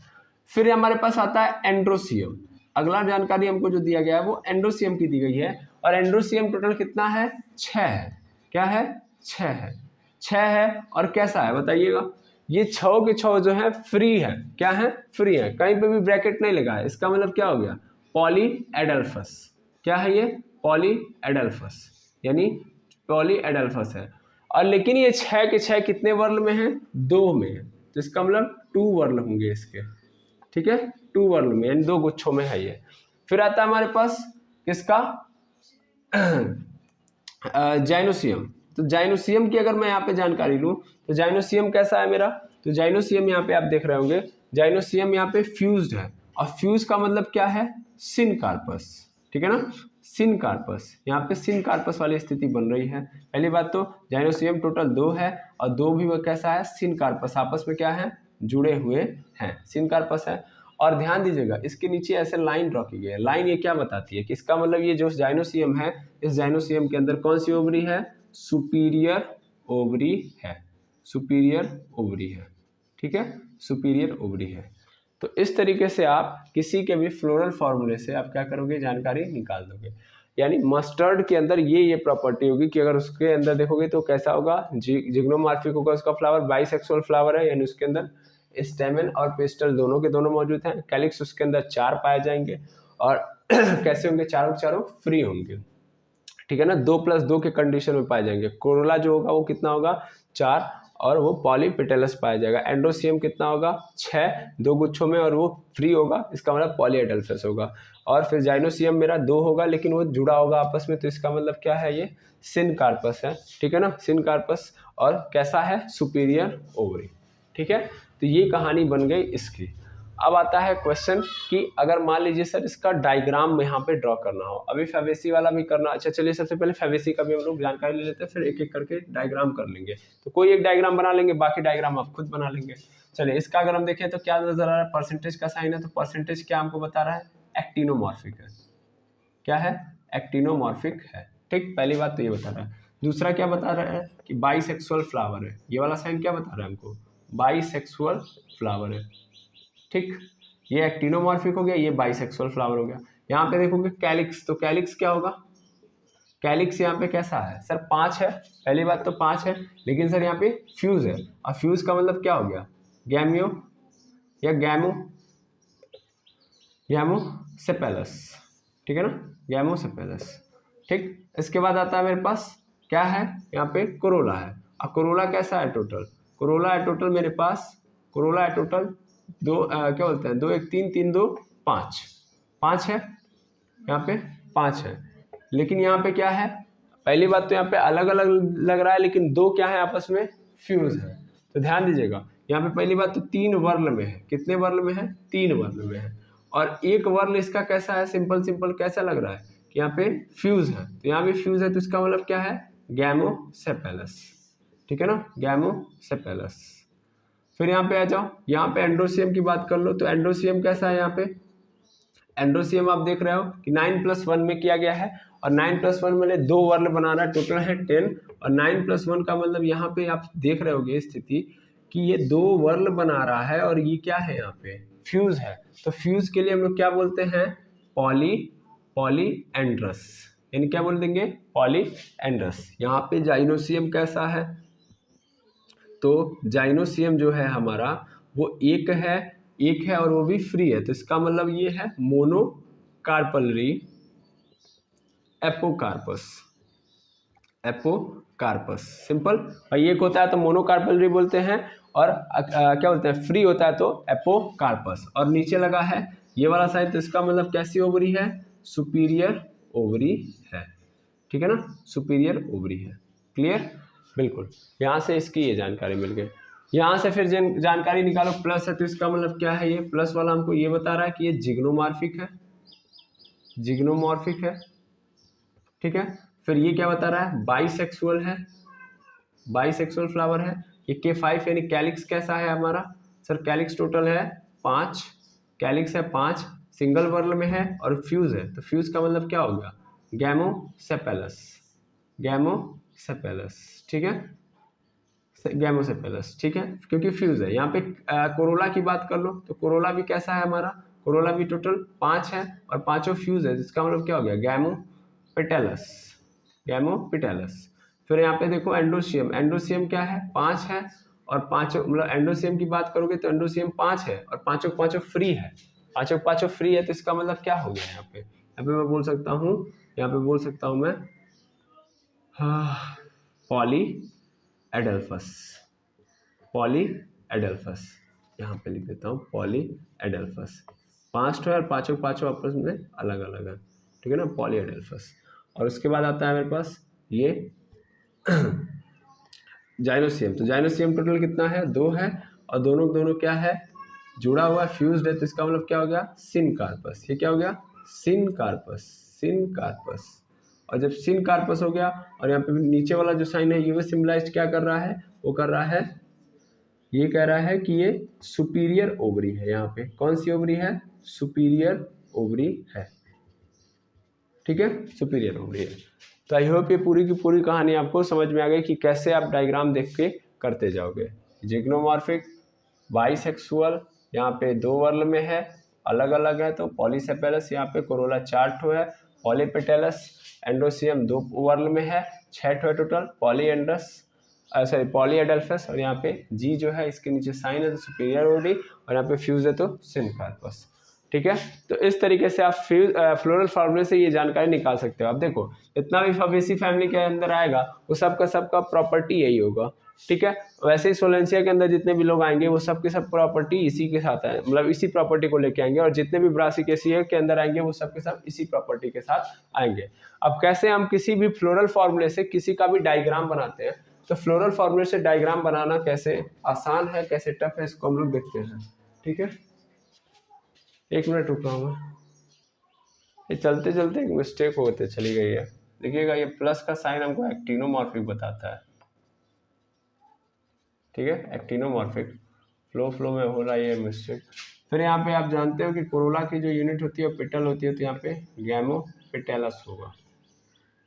फिर हमारे पास आता है एंड्रोसियम, अगला जानकारी हमको जो दिया गया है वो एंड्रोसियम की दी गई है, और एंड्रोसियम टोटल कितना है, 6 है, क्या है, 6 है, 6 है, और कैसा है बताइएगा, ये 6 के 6 जो है फ्री है, क्या है, फ्री है, कहीं पे भी ब्रैकेट नहीं लगा है, इसका मतलब क्या हो गया, पॉलीएडल्फस, क्या है ये, पॉलीएडल्फस, यानी पॉलीएडल्फस है। और लेकिन ये 6 के 6 कितने वर्ण में है, 2 में है, तो इसका मतलब 2 वर्ण होंगे इसके। ठीक है, 2 वर्ण में, यानी 2 गुच्छों में है ये। फिर आता है हमारे पास किसका, जाइनोसियम। तो जाइनोसियम की अगर मैं यहाँ पे जानकारी लूँ तो जाइनोसियम कैसा है मेरा, तो जाइनोसियम यहाँ पे आप देख रहे होंगे, जाइनोसियम यहाँ पे फ्यूज्ड है, और फ्यूज का मतलब क्या है, सिनकार्पस। ठीक है ना, सिनकार्पस, यहाँ पे सिनकार्पस वाली स्थिति बन रही है। पहली बात तो जाइनोसियम टोटल 2 है, और 2 भी वो कैसा है, सिनकार्पस, आपस में क्या है, जुड़े हुए हैं, सिनकार्पस है। और ध्यान दीजिएगा इसके नीचे ऐसे लाइन ड्रॉ की गई है, लाइन ये क्या बताती है कि इसका मतलब ये जो जाइनोसियम है, इस जाइनोसियम के अंदर कौन सी ओवरी है, सुपीरियर ओवरी है, सुपीरियर ओवरी है। ठीक है, सुपीरियर ओवरी है। तो इस तरीके से आप किसी के भी फ्लोरल फॉर्मूले से आप क्या करोगे, जानकारी निकाल दोगे। यानी मस्टर्ड के अंदर ये प्रॉपर्टी होगी कि अगर उसके अंदर देखोगे तो कैसा होगा, जिग्नोमॉर्फिक होगा उसका फ्लावर, बाइसेक्सुअल फ्लावर है, यानी उसके अंदर स्टेमन और पेस्टल दोनों के दोनों मौजूद हैं, कैलिक्स उसके अंदर 4 पाए जाएंगे, और कैसे होंगे, चारों फ्री होंगे। ठीक है ना, 2 + 2 के कंडीशन में पाए जाएंगे। कोरोला जो होगा वो कितना होगा, 4, और वो पॉलीपेटलस पाया जाएगा। एंड्रोसियम कितना होगा, 6, 2 गुच्छों में, और वो फ्री होगा, इसका मतलब पॉलीएडल्फस होगा। और फिर जाइनोसियम मेरा 2 होगा, लेकिन वो जुड़ा होगा आपस में, तो इसका मतलब क्या है, ये सिनकार्पस है। ठीक है ना, सिनकार्पस, और कैसा है, सुपीरियर ओवरी। ठीक है, तो ये कहानी बन गई इसकी। अब आता है क्वेश्चन कि अगर मान लीजिए सर इसका डायग्राम यहाँ पे ड्रॉ करना हो, अभी फेवेसी वाला भी करना, अच्छा चलिए सबसे पहले फेवेसी का भी हम लोग जानकारी ले लेते हैं, फिर एक एक करके डायग्राम कर लेंगे। तो कोई एक डायग्राम बना लेंगे, बाकी डायग्राम आप खुद बना लेंगे। चलिए इसका अगर हम देखें तो क्या नजर आ रहा है, परसेंटेज का साइन है, तो परसेंटेज क्या हमको बता रहा है, एक्टिनोमॉर्फिक है, क्या है, एक्टिनोमॉर्फिक है। ठीक, पहली बात तो ये बता रहा है। दूसरा क्या बता रहा है कि बाइसेक्सुअल फ्लावर है, ये वाला साइन क्या बता रहा है हमको, बाइसेक्सुअल फ्लावर है। ठीक, ये एक्टिनोमॉर्फिक हो गया, ये बाइसेक्सुअल फ्लावर हो गया। यहाँ पे देखोगे कैलिक्स, तो कैलिक्स क्या होगा, कैलिक्स यहाँ पे कैसा है सर, 5 है, पहली बात तो 5 है, लेकिन सर यहाँ पे फ्यूज है, और फ्यूज का मतलब क्या हो गया, गैमियो या गैमोसेपेलस। ठीक है ना, गैमोसेपेलस। ठीक, इसके बाद आता है मेरे पास क्या है, यहाँ पे कोरोला है, और कोरोला कैसा है, टोटल कोरोला है, टोटल मेरे पास कोरोला है टोटल 2, क्या बोलते हैं, 2 1 3 3 2 5, 5 है, यहाँ पे 5 है। लेकिन यहाँ पे क्या है, पहली बात तो यहाँ पे अलग अलग लग रहा है, लेकिन 2 क्या है आपस में, फ्यूज है। तो ध्यान दीजिएगा यहाँ पे पहली बात तो 3 वर्ण में है, कितने वर्ण में है, 3 वर्ण में है। और एक वर्ल इसका कैसा है, सिंपल सिंपल कैसा लग रहा है कि यहाँ पे फ्यूज है, तो यहाँ पे फ्यूज है तो इसका मतलब क्या है, गैमोसेपेलस, ठीक है ना, गैमोसेपेलस। फिर यहाँ पे आ जाओ, यहाँ पे एंड्रोसियम की बात कर लो, तो एंड्रोसियम कैसा है, यहाँ पे एंड्रोसियम आप देख रहे हो कि 9+1 में किया गया है, और 9+1 में 2 वर्ल बना रहा है, टोटल है 10, और 9+1 का मतलब यहाँ पे आप देख रहे होगे स्थिति कि ये 2 वर्ल बना रहा है, और ये क्या है, यहाँ पे फ्यूज है। तो फ्यूज के लिए हम लोग क्या बोलते हैं, पॉलीएंड्रस, यानी क्या बोल देंगे, पॉलीएंड्रस। यहाँ पे जाइनोसियम कैसा है, तो जाइनोसियम जो है हमारा वो एक है और वो भी फ्री है, तो इसका मतलब ये है मोनोकार्पलरी एपोकार्पस, सिंपल। और ये होता है तो मोनोकार्पलरी बोलते हैं, और क्या बोलते हैं, फ्री होता है तो एपोकार्पस। और नीचे लगा है ये वाला साइन, तो इसका मतलब कैसी ओवरी है, सुपीरियर ओवरी है, ठीक है ना, सुपीरियर ओवरी है। क्लियर, बिल्कुल। यहाँ से इसकी ये जानकारी मिल गई। यहाँ से फिर जानकारी निकालो, प्लस है तो इसका मतलब क्या है, ये प्लस वाला हमको ये बता रहा है कि ये जिग्नोमॉर्फिक है, ठीक है। फिर ये क्या बता रहा है, बाइसेक्सुअल फ्लावर है। ये K5 यानी कैलिक्स कैसा है हमारा, सर कैलिक्स टोटल है 5, कैलिक्स है 5, सिंगल वर्ल में है और फ्यूज है, तो फ्यूज का मतलब क्या होगा, गैमोसेपेलस, ठीक है, गैमोसेपेलस, ठीक है, क्योंकि फ्यूज है। यहाँ पे कोरोला की बात कर लो, तो कोरोला भी कैसा है हमारा, कोरोला भी टोटल 5 है और पांचों फ्यूज है, जिसका मतलब क्या हो गया, गैमोपेटेलस। फिर यहाँ पे देखो एंडोसियम क्या है, 5 है, और पांचों मतलब एंडोसियम की बात करोगे तो एंडोसियम 5 है और पांचों फ्री है, पांचों फ्री है, तो इसका मतलब क्या हो गया, यहाँ पे मैं बोल सकता हूँ, यहाँ पे बोल सकता हूँ मैं पॉलीएडल्फस, यहाँ पे लिख देता हूँ पॉलीएडल्फस। 5 है और पांचों आपस में अलग अलग है, ठीक है ना, पॉलीएडल्फस। और उसके बाद आता है मेरे पास ये जाइनोसियम, तो जाइनोसियम टोटल कितना है, 2 है, और दोनों क्या है, जुड़ा हुआ फ्यूज्ड है, तो इसका मतलब क्या हो गया, सिनकार्पस। ये क्या हो गया, सिनकार्पस। और जब सिनकार्पस हो गया, और यहाँ पे नीचे वाला जो साइन है ये सिम्बलाइज्ड क्या कर रहा है, वो कर रहा है, ये कह रहा है कि ये सुपीरियर ओवरी है। यहाँ पे कौन सी ओवरी है, सुपीरियर ओवरी है, ठीक है, सुपीरियर ओवरी है। तो आई होप ये पूरी की पूरी कहानी आपको समझ में आ गई कि कैसे आप डायग्राम देख के करते जाओगे। जिग्नोमॉर्फिक, बाइसेक्सुअल, यहाँ पे 2 वर्ल में है, अलग अलग है, तो पॉलीसेपेलस, यहाँ पे कोरोला 4 ठो है, पॉलीपेटेलस, एंडोसियम 2 वर्ल में है, 6 ठो है टोटल, पॉलीएडल्फस, और यहाँ पे जी जो है इसके नीचे साइन है तो सुपीरियर ओवरी, और यहाँ पे फ्यूज है तो सिनकार्पस, ठीक है। तो इस तरीके से आप फ्लोरल फॉर्मूले से ये जानकारी निकाल सकते हो। आप देखो इतना भी फबेसी फैमिली के अंदर आएगा वो सबका प्रॉपर्टी यही होगा, ठीक है। वैसे ही सोलेंसिया के अंदर जितने भी लोग आएंगे वो सब के सब प्रॉपर्टी इसी के साथ है, मतलब इसी प्रॉपर्टी को लेके आएंगे, और जितने भी ब्रासिकेसिया के अंदर आएंगे वो सब के सब इसी प्रॉपर्टी के साथ आएंगे। अब कैसे हम किसी भी फ्लोरल फॉर्मूले से किसी का भी डायग्राम बनाते हैं, तो फ्लोरल फॉर्मूले से डायग्राम बनाना कैसे आसान है कैसे टफ है, इसको हम लोग देखते हैं, ठीक है। 1 मिनट रुक रहा हूँ मैं, ये चलते चलते एक मिस्टेक होते चली गई है। देखिएगा ये प्लस का साइन हमको एक्टिनोमॉर्फिक बताता है, ठीक है, एक्टिनोमॉर्फिक फ्लो में हो रहा है ये मिस्टेक। फिर यहाँ पे आप जानते हो कि कोरोला की जो यूनिट होती है पेटल होती है, तो यहाँ पे गैमोपेटेलस होगा,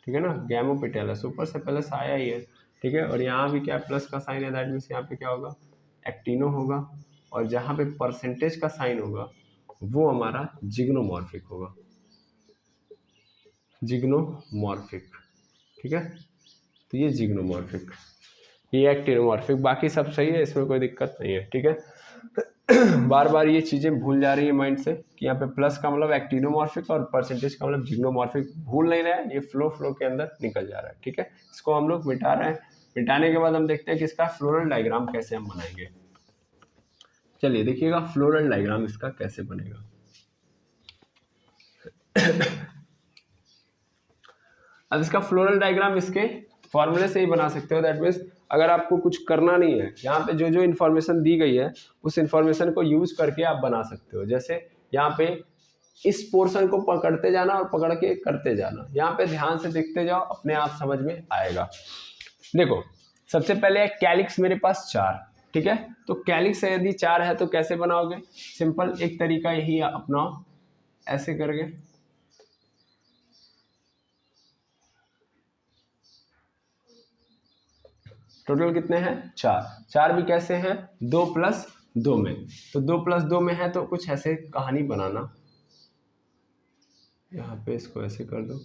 ठीक है ना, गैमोपेटेलस, ऊपर से प्लस आया ही है, ठीक है। और यहाँ भी क्या प्लस का साइन है, दैट मीन्स यहाँ पे क्या होगा, एक्टिनो होगा, और जहाँ पे परसेंटेज का साइन होगा वो हमारा जिग्नोमॉर्फिक होगा, जिग्नोमॉर्फिक, ठीक है। तो ये जिग्नोमॉर्फिक, ये एक्टिनोमॉर्फिक, बाकी सब सही है, इसमें कोई दिक्कत नहीं है, ठीक है। बार बार ये चीज़ें भूल जा रही है माइंड से कि यहाँ पे प्लस का मतलब एक्टिनोमॉर्फिक और परसेंटेज का मतलब जिग्नोमॉर्फिक, भूल नहीं रहा है, ये फ्लो के अंदर निकल जा रहा है, ठीक है। इसको हम लोग मिटा रहे हैं, मिटाने के बाद हम देखते हैं कि इसका फ्लोरल डायग्राम कैसे हम बनाएंगे। चलिए देखिएगा फ्लोरल डायग्राम इसका कैसे बनेगा। अब इसका फ्लोरल डायग्राम इसके फॉर्मूले से ही बना सकते हो, दैट मीन्स अगर आपको कुछ करना नहीं है, यहाँ पे जो इन्फॉर्मेशन दी गई है उस इन्फॉर्मेशन को यूज करके आप बना सकते हो। जैसे यहाँ पे इस पोर्शन को पकड़ते जाना और पकड़ के करते जाना। यहाँ पे ध्यान से देखते जाओ, अपने आप समझ में आएगा। देखो सबसे पहले कैलिक्स मेरे पास 4, ठीक है। तो कैलिक्स यदि 4 है तो कैसे बनाओगे? सिंपल एक तरीका यही अपनाओ, ऐसे करके टोटल कितने हैं? 4। 4 भी कैसे हैं? 2 + 2 में। तो 2 + 2 में है तो कुछ ऐसे कहानी बनाना, यहाँ पे इसको ऐसे कर दो।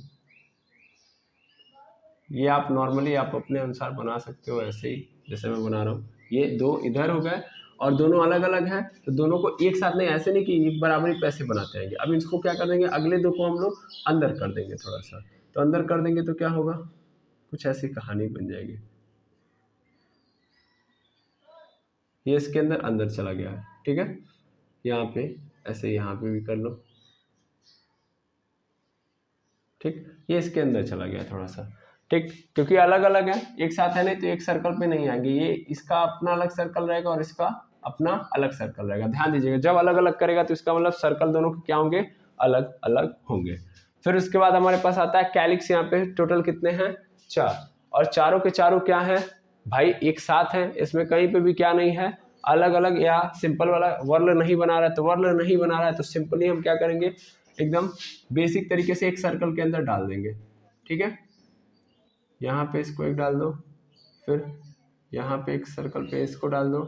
ये आप नॉर्मली आप अपने अनुसार बना सकते हो, ऐसे ही जैसे मैं बना रहा हूँ। ये 2 इधर हो गए और दोनों अलग अलग हैं, तो दोनों को एक साथ नहीं, ऐसे नहीं कि बराबरी पैसे बनाते आएंगे। अब इसको क्या कर देंगे, अगले 2 को हम लोग अंदर कर देंगे थोड़ा सा। तो अंदर कर देंगे तो क्या होगा, कुछ ऐसी कहानी बन जाएगी। ये इसके अंदर अंदर चला गया है, ठीक है। यहाँ पे ऐसे यहाँ पे भी कर लो, ठीक। ये इसके अंदर चला गया थोड़ा सा, ठीक, क्योंकि अलग अलग है, एक साथ है नहीं तो एक सर्कल पे नहीं आएंगे। ये इसका अपना अलग सर्कल रहेगा और इसका अपना अलग सर्कल रहेगा। ध्यान दीजिएगा, जब अलग अलग करेगा तो इसका मतलब सर्कल दोनों के क्या होंगे, अलग अलग होंगे। फिर उसके बाद हमारे पास आता है कैलिक्स। यहाँ पे टोटल कितने हैं? 4। और चारों के चारों क्या है भाई, एक साथ है। इसमें कहीं पे भी क्या नहीं है, अलग अलग या सिंपल वाला वर्ल नहीं बना रहा है। तो वर्ल नहीं बना रहा है तो सिंपली हम क्या करेंगे, एकदम बेसिक तरीके से एक सर्कल के अंदर डाल देंगे, ठीक है। यहाँ पे इसको एक डाल दो, फिर यहाँ पे एक सर्कल पे इसको डाल दो,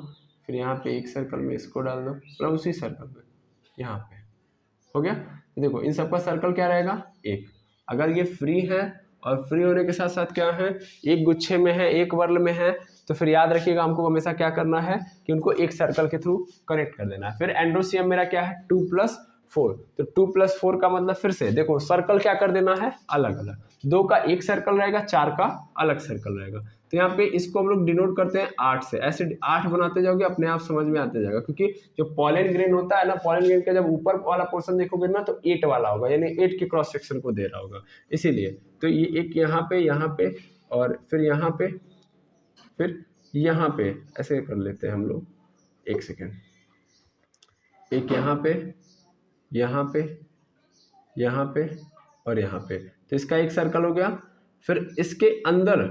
फिर यहाँ पे एक सर्कल में इसको डाल दो, मतलब उसी सर्कल में यहाँ पे हो गया। देखो इन सबका सर्कल क्या रहेगा, एक। अगर ये फ्री है और फ्री होने के साथ साथ क्या है, एक गुच्छे में है, एक वर्ल में है, तो फिर याद रखिएगा हमको हमेशा क्या करना है कि उनको एक सर्कल के थ्रू कनेक्ट कर देना है। फिर एंड्रोसियम मेरा क्या है, 2 + 4। तो 2 + 4 का मतलब फिर से देखो सर्कल क्या कर देना है, अलग अलग। 2 का एक सर्कल रहेगा, 4 का अलग सर्कल रहेगा। तो यहाँ पे इसको हम लोग डिनोट करते हैं 8 से। ऐसे 8 बनाते जाओगे, अपने आप समझ में आते जाएगा। क्योंकि जो पॉलन ग्रेन होता है ना, पॉलन ग्रेन का जब ऊपर वाला पोर्शन देखोगे ना तो 8 वाला होगा, यानी 8 के क्रॉस सेक्शन को दे रहा होगा, इसीलिए। तो ये एक यहाँ पे और फिर यहाँ पे, फिर यहाँ पे ऐसे कर लेते हैं हम लोग। एक सेकेंड, एक यहाँ पे, यहाँ पे, यहाँ पे और यहाँ पे। तो इसका एक सर्कल हो गया। फिर इसके अंदर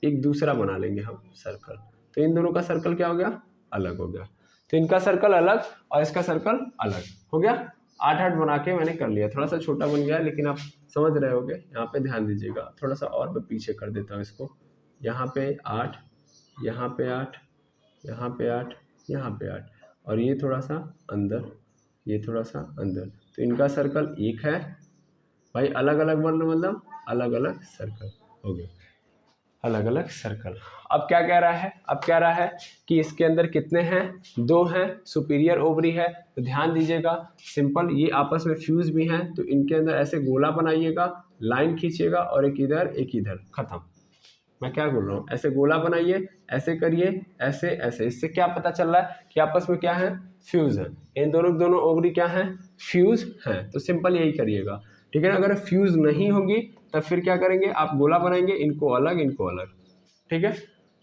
एक दूसरा बना लेंगे हम सर्कल। तो इन दोनों का सर्कल क्या हो गया, अलग हो गया। तो इनका सर्कल अलग और इसका सर्कल अलग हो गया। 8-8 बना के मैंने कर लिया। थोड़ा सा छोटा बन गया लेकिन आप समझ रहे होगे। यहाँ पे ध्यान दीजिएगा, थोड़ा सा और मैं पीछे कर देता हूँ इसको। यहाँ पे 8, यहाँ पे 8, यहाँ पे 8, यहाँ पे 8 और ये थोड़ा सा अंदर, ये थोड़ा सा अंदर। तो इनका सर्कल एक है भाई, अलग अलग वर्ण मतलब अलग अलग सर्कल हो गए, अलग अलग सर्कल। अब क्या कह रहा है, अब कह रहा है कि इसके अंदर कितने हैं, 2 हैं, सुपीरियर ओवरी है। तो ध्यान दीजिएगा, सिंपल ये आपस में फ्यूज भी हैं। तो इनके अंदर ऐसे गोला बनाइएगा, लाइन खींचिएगा और एक इधर एक इधर, खत्म। मैं क्या बोल रहा हूँ, ऐसे गोला बनाइए, ऐसे करिए, ऐसे ऐसे। इससे क्या पता चल रहा है कि आपस में क्या है, फ्यूज है। इन दोनों ओवरी क्या है, फ्यूज हैं। तो सिंपल यही करिएगा, ठीक है ना। अगर फ्यूज नहीं होंगी तब फिर क्या करेंगे, आप गोला बनाएंगे, इनको अलग इनको अलग, ठीक है।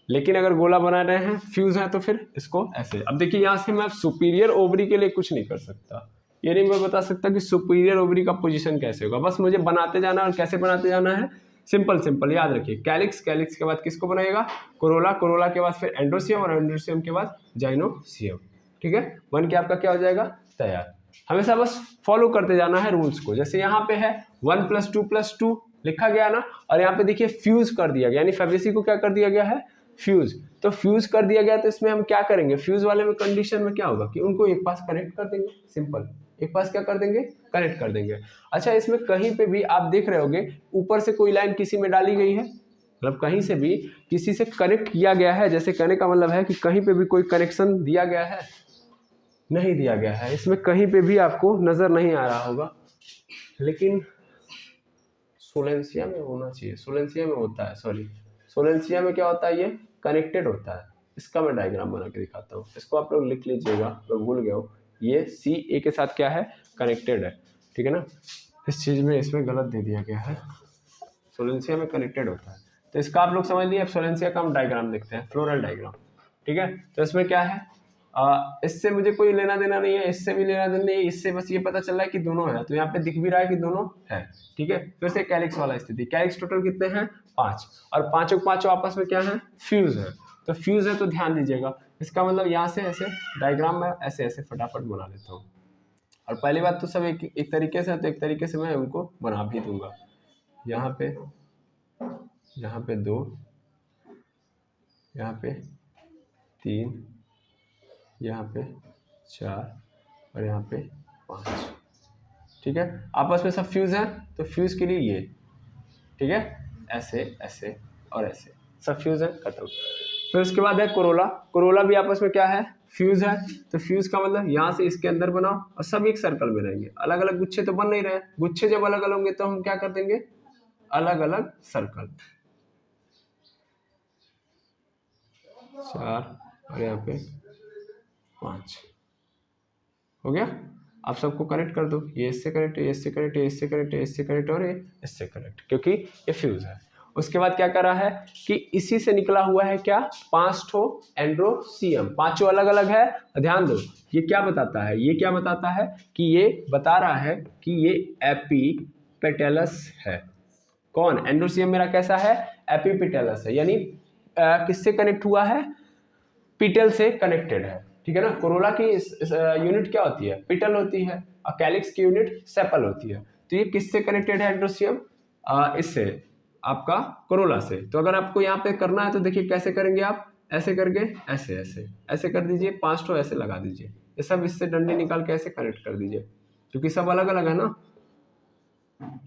लेकिन अगर गोला बना रहे हैं, फ्यूज है, तो फिर इसको ऐसे। अब देखिए यहाँ से मैं सुपीरियर ओवरी के लिए कुछ नहीं कर सकता, ये नहीं मैं बता सकता कि सुपीरियर ओवरी का पोजीशन कैसे होगा। बस मुझे बनाते जाना और कैसे बनाते जाना है, सिंपल सिंपल याद रखिए। कैलिक्स, कैलिक्स के बाद किसको बनाएगा, कोरोला, कोरोला के बाद फिर एंड्रोसियम और एंड्रोसियम के बाद जाइनोसियम, ठीक है। बन के आपका क्या हो जाएगा, तैयार। हमेशा बस फॉलो करते जाना है रूल्स को। जैसे यहाँ पे है 1 + 2 + 2 लिखा गया ना, और यहाँ पे देखिए फ्यूज कर दिया गया, यानी फैबेसी को क्या कर दिया गया है, फ्यूज। तो फ्यूज कर दिया गया तो इसमें हम क्या करेंगे, फ्यूज वाले में कंडीशन में क्या होगा कि उनको एक पास कनेक्ट कर देंगे, सिंपल। एक पास क्या कर देंगे, कनेक्ट कर देंगे। अच्छा, इसमें कहीं पे भी आप देख रहे होगे ऊपर से कोई लाइन किसी में डाली गई है, मतलब कहीं से भी किसी से कनेक्ट किया गया है। जैसे कहने का मतलब है कि कहीं पे भी कोई कनेक्शन दिया गया है, नहीं दिया गया है। इसमें कहीं पे भी आपको नजर नहीं आ रहा होगा, लेकिन सोलेंसिया में होना चाहिए। सोलेंसिया में होता है, सॉरी, सोलेंसिया में क्या होता है, ये कनेक्टेड होता है। इसका मैं डायग्राम बना के दिखाता हूँ, इसको आप लोग लिख लीजिएगा, मैं भूल गया हूँ। ये सी ए के साथ क्या है, कनेक्टेड है, ठीक है ना। इस चीज़ में इसमें गलत दे दिया गया है, सोलेंसिया में कनेक्टेड होता है। तो इसका आप लोग समझ लिए। अब सोलेंसिया का हम डायग्राम देखते हैं, फ्लोरल डायग्राम, ठीक है। तो इसमें क्या है, इससे मुझे कोई लेना देना नहीं है, इससे भी लेना देना नहीं है, इससे बस ये पता चल रहा है कि दोनों है, तो यहाँ पे दिख भी रहा है कि दोनों है। ठीक है, फिर से कैलिक्स वाला स्थिति, कैलिक्स टोटल कितने हैं 5, और पांचों पांचों आपस में क्या है फ्यूज है। तो फ्यूज है तो ध्यान दीजिएगा, इसका मतलब यहाँ से ऐसे डायग्राम में ऐसे ऐसे फटाफट बना लेता हूँ। और पहली बात तो सब एक तरीके से है, तो एक तरीके से मैं उनको बना भी दूंगा। यहाँ पे 2, यहाँ पे 3, यहाँ पे 4 और यहाँ पे 5। ठीक है, आपस में सब फ्यूज है, तो फ्यूज के लिए ये, ठीक है, ऐसे ऐसे और ऐसे सब फ्यूज है, खत्म। फिर उसके बाद है कोरोला, कोरोला भी आपस में क्या है फ्यूज है। तो फ्यूज का मतलब यहाँ से इसके अंदर बनाओ और सब एक सर्कल में रहेंगे, अलग अलग गुच्छे तो बन नहीं रहे, गुच्छे जब अलग अलग होंगे तो हम क्या कर देंगे अलग अलग सर्कल। 4 और यहाँ पे 5 हो गया। आप सबको कनेक्ट कर दो, ये इससे कनेक्ट, ये इससे कनेक्ट, ये इससे कनेक्ट, ये इससे कनेक्ट और ये इससे कनेक्ट, क्योंकि ये फ्यूज है। उसके बाद क्या कर रहा है कि इसी से निकला हुआ है क्या 5 ठो एंड्रोसियम, पांचों अलग अलग है। ध्यान दो, ये क्या बताता है, ये क्या बताता है कि ये बता रहा है कि ये एपिपेटलस है। कौन एंड्रोसियम मेरा कैसा है एपिपेटलस है, यानी किससे कनेक्ट हुआ है पिटल से कनेक्टेड है। ठीक है ना, कोरोला की यूनिट क्या होती है पिटल होती है और कैलिक्स की यूनिट सेपल होती है। तो ये किससे कनेक्टेड है एंड्रोसियम इससे आपका कोरोला से। तो अगर आपको यहाँ पे करना है तो देखिए कैसे करेंगे आप, ऐसे करके ऐसे ऐसे ऐसे कर दीजिए, 5 ठो ऐसे लगा दीजिए, ये सब इससे डंडे निकाल के ऐसे कनेक्ट कर दीजिए, क्योंकि सब अलग अलग है ना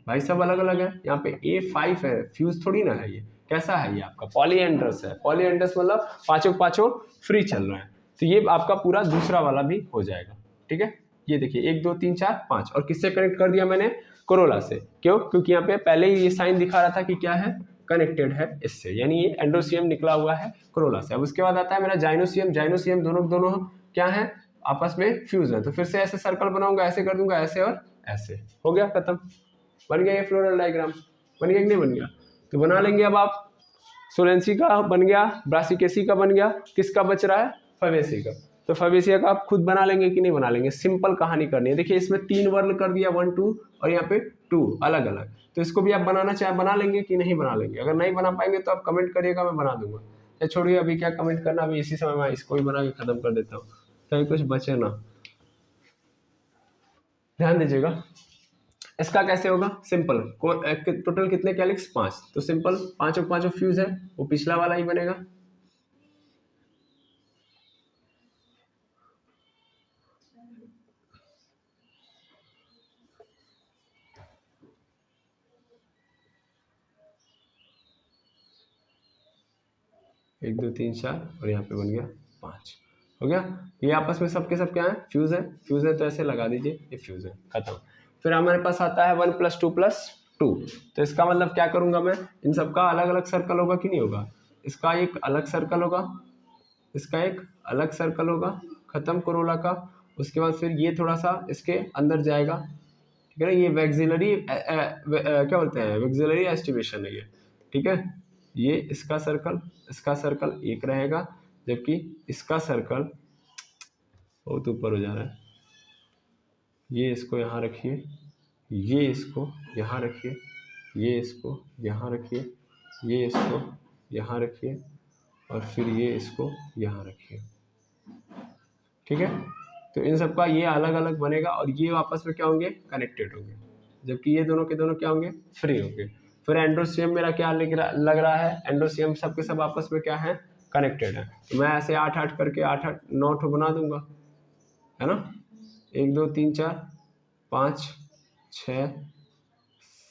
भाई, सब अलग अलग है। यहाँ पे A5 है, फ्यूज थोड़ी ना है, ये कैसा है ये आपका पॉलीएंड्रस है। पॉलीएंड्रस मतलब पांचों पांचों फ्री चल रहा है, तो ये आपका पूरा दूसरा वाला भी हो जाएगा। ठीक है, ये देखिए 1 2 3 4 5 और किससे कनेक्ट कर दिया मैंने कोरोला से। क्यों, क्योंकि यहाँ पे पहले ही ये साइन दिखा रहा था कि क्या है कनेक्टेड है इससे, यानी ये एंड्रोसियम निकला हुआ है कोरोला से। अब उसके बाद आता है मेरा जाइनोसियम, जाइनोसियम दोनों दोनों क्या है आपस में फ्यूज है। तो फिर से ऐसे सर्कल बनाऊंगा, ऐसे कर दूंगा, ऐसे और ऐसे, हो गया खत्म, बन गया ये फ्लोरल डायग्राम। बन गया कि नहीं बन गया, तो बना लेंगे अब आप। सोलेंसी का बन गया, ब्रासिकेसी का बन गया, किसका बच रहा है फवेसी का। तो फवेसिया का आप खुद बना लेंगे कि नहीं बना लेंगे, सिंपल कहानी करनी है। देखिए इसमें 3 वर्ण कर दिया 1 2 और यहाँ पे 2 अलग अलग, तो इसको भी आप बनाना चाहे बना लेंगे कि नहीं बना लेंगे। अगर नहीं बना पाएंगे तो आप कमेंट करिएगा, मैं बना दूंगा। या छोड़िए अभी क्या कमेंट करना, अभी इसी समय मैं इसको भी बना के खत्म कर देता हूँ, कहीं कुछ बचे ना। ध्यान दीजिएगा इसका कैसे होगा, सिंपल टोटल कितने कैलिक्स 5, तो सिंपल पांचों पांचों फ्यूज है, वो पिछला वाला ही बनेगा। एक 2 3 4 और यहाँ पे बन गया 5, हो गया। ये आपस में सबके सब क्या है फ्यूज है, फ्यूज है तो ऐसे लगा दीजिए, ये फ्यूज है, खत्म। फिर हमारे पास आता है 1 + 2 + 2, तो इसका मतलब क्या करूंगा मैं, इन सबका अलग अलग सर्कल होगा कि नहीं होगा, इसका एक अलग सर्कल होगा, इसका एक अलग सर्कल होगा, खत्म कोरोला का। उसके बाद फिर ये थोड़ा सा इसके अंदर जाएगा, ठीक है ना, ये वैक्सिलरी क्या बोलते हैं वैक्सिलरी एस्टिवेशन है ये। ठीक है, ये इसका सर्कल एक रहेगा, जबकि इसका सर्कल बहुत ऊपर हो जा रहा है। ये इसको यहाँ रखिए, ये इसको यहाँ रखिए, ये इसको यहाँ रखिए, ये इसको यहाँ रखिए और फिर ये इसको यहाँ रखिए। ठीक है, तो इन सबका ये अलग अलग बनेगा और ये आपस में क्या होंगे कनेक्टेड होंगे, जबकि ये दोनों के दोनों क्या होंगे फ्री होंगे। फिर एंड्रोसियम मेरा क्या लग रहा है, एंड्रोसियम सब के सब आपस में क्या है कनेक्टेड है। तो मैं ऐसे 8 8 करके 8 8 9 ठो बना दूंगा, है ना, 1 2 3 4 5 6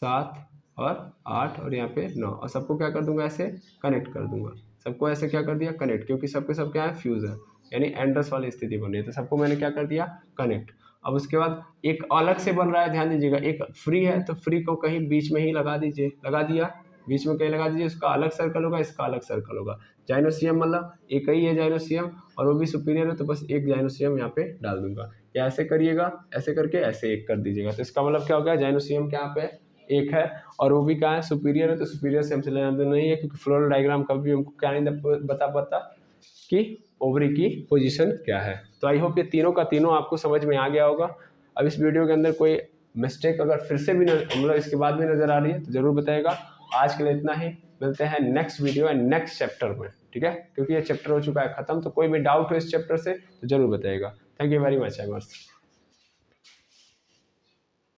7 और 8 और यहाँ पे 9 और सबको क्या कर दूंगा ऐसे कनेक्ट कर दूंगा। सबको ऐसे क्या कर दिया कनेक्ट, क्योंकि सबके सब क्या है फ्यूज है, यानी एंड्रस वाली स्थिति बन रही है, तो सबको मैंने क्या कर दिया कनेक्ट। अब उसके बाद एक अलग से बन रहा है, ध्यान दीजिएगा, एक फ्री है तो फ्री को कहीं बीच में ही लगा दीजिए, लगा दिया बीच में कहीं लगा दीजिए, उसका अलग सर्कल होगा, इसका अलग सर्कल होगा। जाइनोसियम मतलब एक ही है जाइनोसियम और वो भी सुपीरियर है, तो बस एक जाइनोसियम यहाँ पे डाल दूंगा, या ऐसे करिएगा, ऐसे करके ऐसे एक कर दीजिएगा। तो इसका मतलब क्या हो गया जाइनोसियम क्या पे एक है और वो भी कहाँ है सुपीरियर है, तो सुपीरियर से हमसे लेना देना नहीं है, क्योंकि फ्लोरल डायग्राम कभी हमको क्या नहीं बता पाता कि ओवरी की पोजीशन क्या है। तो आई होप ये तीनों का तीनों आपको समझ में आ गया होगा। अब इस वीडियो के अंदर कोई मिस्टेक अगर फिर से भी मतलब इसके बाद भी नज़र आ रही है तो ज़रूर बताइएगा। आज के लिए इतना ही, मिलते हैं next video and next chapter में, ठीक है, क्योंकि ये चैप्टर हो चुका है ख़त्म। तो कोई भी डाउट हो इस चैप्टर से तो ज़रूर बताइएगा। Thank you very much एमर्स।